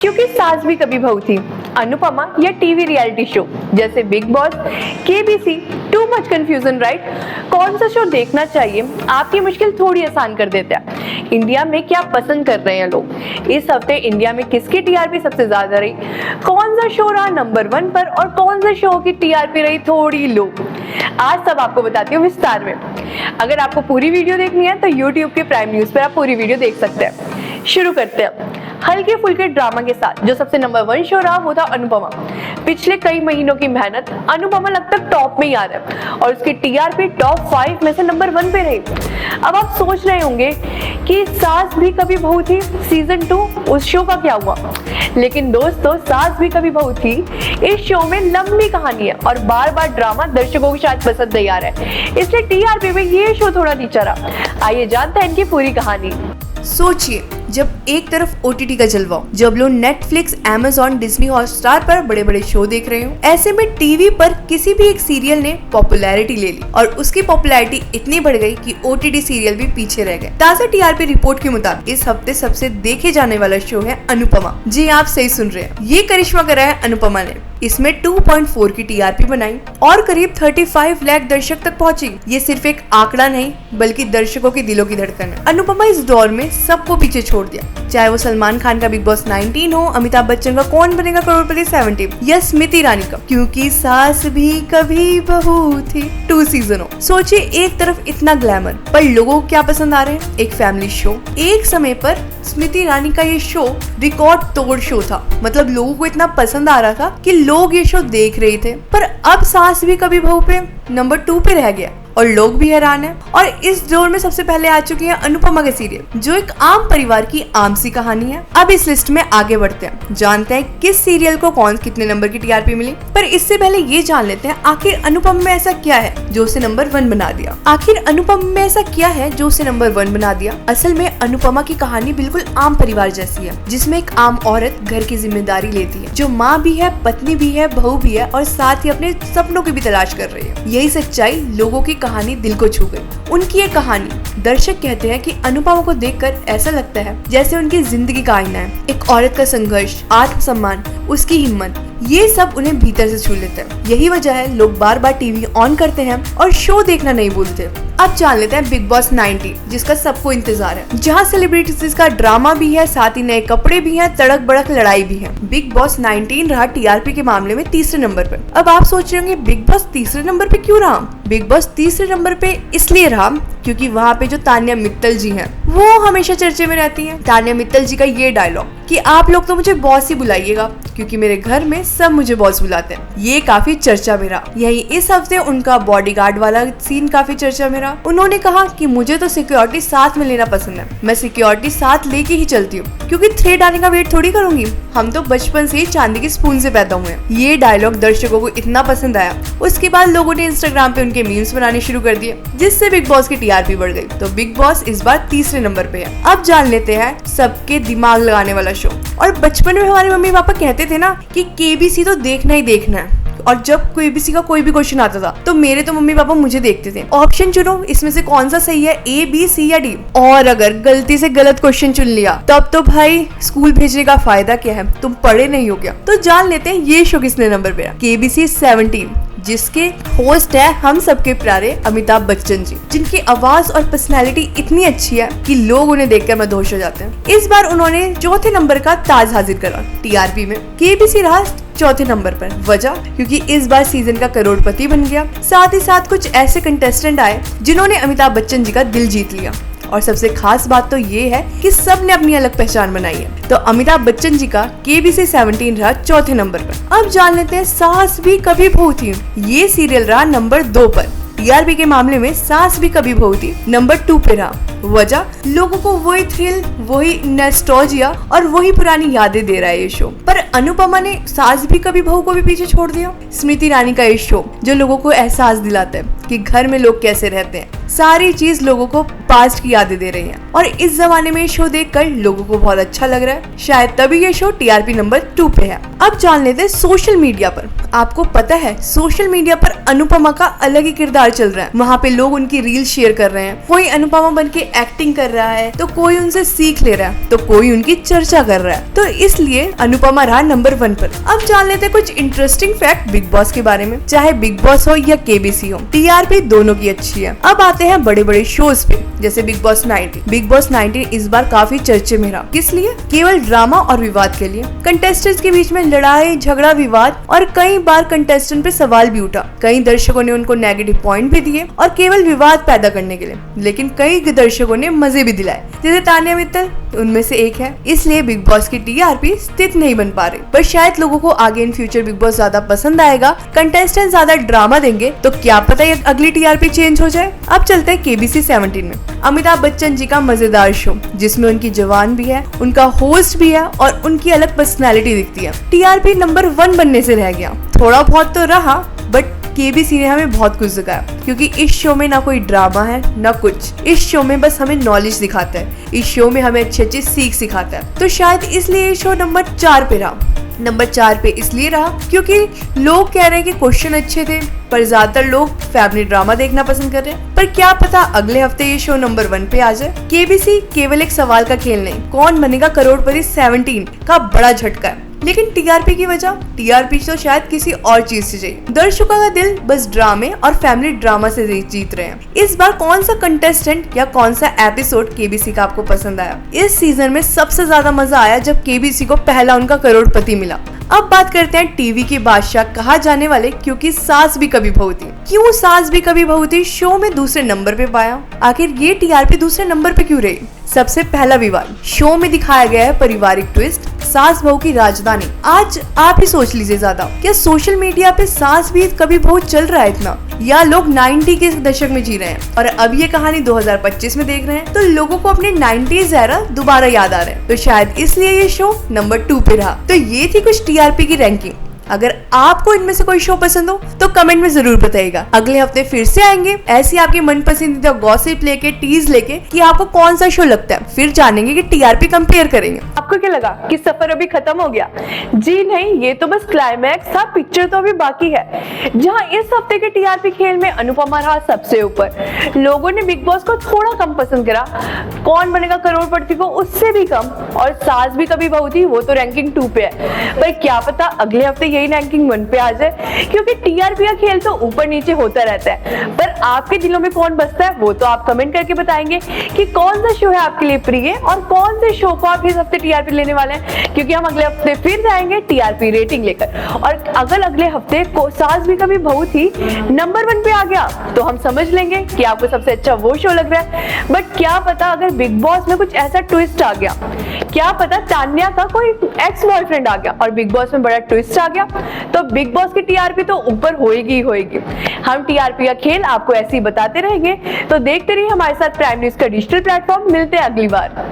क्योंकि सास भी कभी बहू थी, अनुपमा या टीवी रियलिटी शो जैसे big boss, KBC, too much confusion right? कौन सा शो देखना चाहिए आपकी मुश्किल थोड़ी आसान कर देता है। इंडिया में क्या पसंद कर रहे हैं लोग, इस हफ्ते इंडिया में किसकी टीआरपी सबसे ज्यादा रही, कौन सा शो रहा नंबर 1 पर और कौन सा शो की टीआरपी रही थोड़ी लो, आज सब आपको बताती हूँ विस्तार में। अगर आपको पूरी वीडियो देखनी है तो यूट्यूब के प्राइम न्यूज पर आप पूरी वीडियो देख सकते हैं। शुरू करते हैं हल्के फुल्के ड्रामा के साथ। जो सबसे नंबर 1 शो रहा वो था अनुपमा। पिछले कई महीनों की मेहनत, अनुपमा लगता टॉप में ही आ रहा है और उसकी टीआरपी टॉप 5 में से नंबर 1 पे रही। अब आप सोच रहे होंगे कि सास भी कभी बहू थी सीजन 2 उस शो का क्या हुआ, लेकिन दोस्तों सास भी कभी बहू थी इस शो में लंबी कहानी है और बार बार ड्रामा दर्शकों की शायद पसंद नहीं आ रहा है, इसलिए टीआरपी में ये शो थोड़ा नीचा रहा। आइए जानते हैं इनकी पूरी कहानी। सोचिए, जब एक तरफ ओटीटी का जलवा, जब लोग नेटफ्लिक्स, अमेज़न, डिज्नी हॉटस्टार पर बड़े बड़े शो देख रहे हो, ऐसे में टीवी पर किसी भी एक सीरियल ने पॉपुलैरिटी ले ली और उसकी पॉपुलैरिटी इतनी बढ़ गई कि ओटीटी सीरियल भी पीछे रह गए। ताजा टीआरपी रिपोर्ट के मुताबिक इस हफ्ते सबसे देखे जाने वाला शो है अनुपमा। जी आप सही सुन रहे हैं, ये करिश्मा करा है अनुपमा ने। इसमें 2.4 की टीआरपी बनाई और करीब 35 लाख दर्शक तक पहुंची। ये सिर्फ एक आंकड़ा नहीं बल्कि दर्शकों के दिलों की धड़कन है। अनुपमा इस दौर में सबको पीछे छोड़ दिया, चाहे वो सलमान खान का बिग बॉस 19 हो, अमिताभ बच्चन का कौन बनेगा करोड़पति 70 या स्मृति ईरानी का क्योंकि सास भी कभी बहू थी 2 सीजन हो। सोचिए, एक तरफ इतना ग्लैमर पर लोगों को क्या पसंद आ रहे हैं, एक फैमिली शो। एक समय पर स्मृति ईरानी का ये शो रिकॉर्ड तोड़ शो था, मतलब लोगों को इतना पसंद आ रहा था कि लोग ये शो देख रहे थे। पर अब सास भी कभी बहू पे नंबर 2 पे रह गया और लोग भी हैरान हैं। और इस दौर में सबसे पहले आ चुकी है अनुपमा के सीरियल, जो एक आम परिवार की आम सी कहानी है। अब इस लिस्ट में आगे बढ़ते हैं, जानते हैं किस सीरियल को कौन कितने नंबर की टीआरपी मिली। पर इससे पहले ये जान लेते हैं आखिर अनुपमा में ऐसा क्या है जो उसे नंबर 1 बना दिया। आखिर अनुपमा में ऐसा क्या है जो उसे नंबर 1 बना दिया। असल में अनुपमा की कहानी बिल्कुल आम परिवार जैसी है, जिसमें एक आम औरत घर की जिम्मेदारी लेती है, जो माँ भी है, पत्नी भी है, बहू भी है और साथ ही अपने सपनों की भी तलाश कर रही है। यही सच्चाई लोगों की कहानी दिल को छू गई। उनकी ये कहानी, दर्शक कहते हैं कि अनुपमा को देखकर ऐसा लगता है जैसे उनकी जिंदगी का आईना है। एक औरत का संघर्ष, आत्मसम्मान, उसकी हिम्मत, ये सब उन्हें भीतर से छू लेते हैं। यही वजह है लोग बार बार टीवी ऑन करते हैं और शो देखना नहीं भूलते। अब जान लेते हैं बिग बॉस 19, जिसका सबको इंतजार है, जहां सेलिब्रिटीज का ड्रामा भी है, साथ ही नए कपड़े भी हैं, तड़क भड़क लड़ाई भी है। बिग बॉस 19 रहा टीआरपी के मामले में तीसरे नंबर पर। अब आप सोच रहे होंगे बिग बॉस तीसरे नंबर पे क्यों रहा? बिग बॉस तीसरे नंबर पे इसलिए रहा क्योंकि वहाँ पे जो तान्या मित्तल जी हैं वो हमेशा चर्चे में रहती हैं। तान्या मित्तल जी का ये डायलॉग कि आप लोग तो मुझे बॉस ही बुलाइएगा क्योंकि मेरे घर में सब मुझे बॉस बुलाते हैं, ये काफी चर्चा में रहा। यही इस हफ्ते उनका बॉडीगार्ड वाला सीन काफी चर्चा में रहा। उन्होंने कहा कि मुझे तो सिक्योरिटी साथ में लेना पसंद है, मैं सिक्योरिटी साथ लेके ही चलती हूँ क्योंकि थ्रेड आने का वेट थोड़ी करूंगी, हम तो बचपन से ही चांदी के स्पून से पैदा हुए हैं। ये डायलॉग दर्शकों को इतना पसंद आया, उसके बाद लोगों ने इंस्टाग्राम पे उनके मीम्स बनाने शुरू कर दिए, जिससे बिग बॉस की टीआरपी बढ़ गई। तो बिग बॉस इस बार तीसरे नंबर पे है। अब जान लेते हैं सबके दिमाग लगाने वाला शो। और बचपन में हमारे मम्मी पापा कहते थे ना कि केबीसी तो देखना ही देखना है, और जब केबीसी का कोई भी क्वेश्चन आता था तो मेरे तो मम्मी पापा मुझे देखते थे, ऑप्शन चुनो इसमें से कौन सा सही है, ए, बी, सी या डी। और अगर गलती से गलत क्वेश्चन चुन लिया तब तो भाई स्कूल भेजने का फायदा क्या है, तुम पढ़े नहीं हो क्या। तो जान लेते हैं ये शो किसने नंबर पे, केबीसी 17, जिसके होस्ट है हम सबके प्यारे अमिताभ बच्चन जी, जिनकी आवाज और पर्सनैलिटी इतनी अच्छी है कि लोग उन्हें देखकर मदहोश हो जाते हैं। इस बार उन्होंने चौथे नंबर का ताज हाजिर करा टीआरपी में। केबीसी रहा चौथे नंबर पर, वजह क्योंकि इस बार सीजन का करोड़पति बन गया। साथ ही साथ कुछ ऐसे कंटेस्टेंट आए जिन्होंने अमिताभ बच्चन जी का दिल जीत लिया। और सबसे खास बात तो ये है कि सब ने अपनी अलग पहचान बनाई है। तो अमिताभ बच्चन जी का केबीसी 17 रहा चौथे नंबर पर। अब जान लेते हैं सास भी कभी बहू थी, ये सीरियल रहा नंबर 2 पर। टीआरपी के मामले में सास भी कभी बहू थी नंबर 2 पे रहा। वजह, लोगों को वही थ्रिल, वही नॉस्टैल्जिया और वही पुरानी यादें दे रहा है ये शो। पर अनुपमा ने सास भी कभी बहू को भी पीछे छोड़ दिया। स्मृति ईरानी का ये शो जो लोगों को एहसास दिलाता है कि घर में लोग कैसे रहते हैं। सारी चीज लोगों को पास्ट की यादें दे रही है और इस जमाने में ये शो देखकर लोगों को बहुत अच्छा लग रहा है। शायद तभी ये शो टीआरपी नंबर 2 पे है। अब जान लेते हैं सोशल मीडिया पर। आपको पता है सोशल मीडिया पर अनुपमा का अलग ही किरदार चल रहा है। वहाँ पे लोग उनकी रील शेयर कर रहे हैं, कोई अनुपमा बन के एक्टिंग कर रहा है तो कोई उनसे सीख ले रहा है तो कोई उनकी चर्चा कर रहा है। तो इसलिए अनुपमा रहा नंबर 1 पर। अब जान लेते हैं कुछ इंटरेस्टिंग फैक्ट बिग बॉस के बारे में। चाहे बिग बॉस हो या केबीसी हो, टीआरपी दोनों की अच्छी है। अब आते हैं बड़े बड़े शोज पे, जैसे बिग बॉस 19। बिग बॉस 19 इस बार काफी चर्चे में रहा। किस लिए? केवल ड्रामा और विवाद के लिए। कंटेस्टेंट्स के बीच में लड़ाई झगड़ा विवाद और कई बार कंटेस्टेंट पे सवाल भी उठा। कई दर्शकों ने उनको नेगेटिव पॉइंट भी दिए और केवल विवाद पैदा करने के लिए, लेकिन कई दर्शकों ने मजे भी दिलाए, जैसे तान्या मित्तल उनमें से एक है। इसलिए बिग बॉस की टीआरपी स्थिर नहीं बन पा रही, पर शायद लोगों को आगे इन फ्यूचर बिग बॉस ज्यादा पसंद आएगा, कंटेस्टेंट ज्यादा ड्रामा देंगे तो क्या पता ये अगली टीआरपी चेंज हो जाए। अब चलते हैं केबीसी 17 में। अमिताभ बच्चन जी का मजेदार शो, जिसमें उनकी जवान भी है, उनका होस्ट भी है और उनकी अलग पर्सनैलिटी दिखती है। टीआरपी नंबर 1 बनने से रह गया। थोड़ा बहुत तो रहा, बट केबीसी ने हमें बहुत कुछ सिखाया, क्योंकि इस शो में ना कोई ड्रामा है ना कुछ। इस शो में बस हमें नॉलेज दिखाता है, इस शो में हमें अच्छी अच्छी सीख सिखाता है। तो शायद इसलिए ये शो नंबर 4 पे रहा। नंबर 4 पे इसलिए रहा क्योंकि लोग कह रहे हैं कि क्वेश्चन अच्छे थे, पर ज्यादातर लोग फैमिली ड्रामा देखना पसंद कर रहे हैं। पर क्या पता अगले हफ्ते ये शो नंबर 1 पे आ जाए। केबीसी केवल एक सवाल का खेल नहीं, कौन बनेगा करोड़पति 17 का बड़ा झटका है। लेकिन टीआरपी की वजह, टीआरपी तो शायद किसी और चीज से चाहिए। दर्शकों का दिल बस ड्रामे और फैमिली ड्रामा से जीत रहे हैं। इस बार कौन सा कंटेस्टेंट या कौन सा एपिसोड केबीसी का आपको पसंद आया? इस सीजन में सबसे ज्यादा मजा आया जब केबीसी को पहला उनका करोड़पति मिला। अब बात करते हैं टीवी के बादशाह कहा जाने वाले, क्योंकि सास भी कभी बहू थी। क्यों सास भी कभी बहू थी शो में दूसरे नंबर पे पाया? आखिर ये टीआरपी दूसरे नंबर पे क्यों रही? सबसे पहला विवाद, शो में दिखाया गया है पारिवारिक ट्विस्ट, सास बहू की राजधानी। आज आप ही सोच लीजिए ज्यादा, क्या सोशल मीडिया पे सास भी कभी बहू चल रहा है इतना, या लोग 90 के दशक में जी रहे हैं और अब ये कहानी 2025 में देख रहे हैं? तो लोगों को अपने 90s एरा दोबारा याद आ रहे हैं, तो शायद इसलिए ये शो नंबर 2 पे रहा। तो ये थी कुछ टीआरपी की रैंकिंग। अगर आपको इनमें से कोई शो पसंद हो तो कमेंट में जरूर बताइएगा। अगले हफ्ते फिर से आएंगे ऐसी आपकी मन पसंदीदा गॉसिप लेके, टीज लेके कि आपको कौन सा शो लगता है। फिर जानेंगे कि टीआरपी कंपेयर करेंगे। आपको क्या लगा कि सफर अभी खत्म हो गया? जी नहीं, ये तो बस क्लाइमैक्स था, पिक्चर तो अभी बाकी है। जहां इस हफ्ते के टीआरपी खेल में अनुपमा रहा सबसे ऊपर। लोगों ने बिग बॉस को थोड़ा कम पसंद करा, कौन बनेगा करोड़पति को उससे भी कम, और सास भी कभी बहू थी वो तो रैंकिंग 2 पे है। पर क्या पता अगले हफ्ते यही रैंकिंग 1 पे आ जाए, क्योंकि टीआरपी का खेल तो ऊपर नीचे होता रहता है। पर आपके दिलों में कौन बसता है वो तो आप कमेंट करके बताएंगे कि कौन सा शो है आपके लिए प्रिय और कौन से शो को आप इस हफ्ते टीआरपी लेने वाले हैं, क्योंकि हम अगले हफ्ते फिर जाएंगे टीआरपी रेटिंग लेकर। और अगर अगले हफ्ते को सास भी कभी बहू थी नंबर 1 पे आ गया तो हम समझ लेंगे कि आपको सबसे अच्छा वो शो लग रहा है। बट क्या पता अगर बिग बॉस में कुछ ऐसा ट्विस्ट आ गया, क्या पता तान्या का कोई एक्स बॉयफ्रेंड आ गया और बिग बॉस में बड़ा ट्विस्ट आ गया, तो बिग बॉस की टीआरपी तो ऊपर होएगी ही होएगी। हम टीआरपी का खेल आपको ऐसे ही बताते रहेंगे, तो देखते रहिए हमारे साथ प्राइम न्यूज़ का डिजिटल प्लेटफॉर्म। मिलते हैं अगली बार।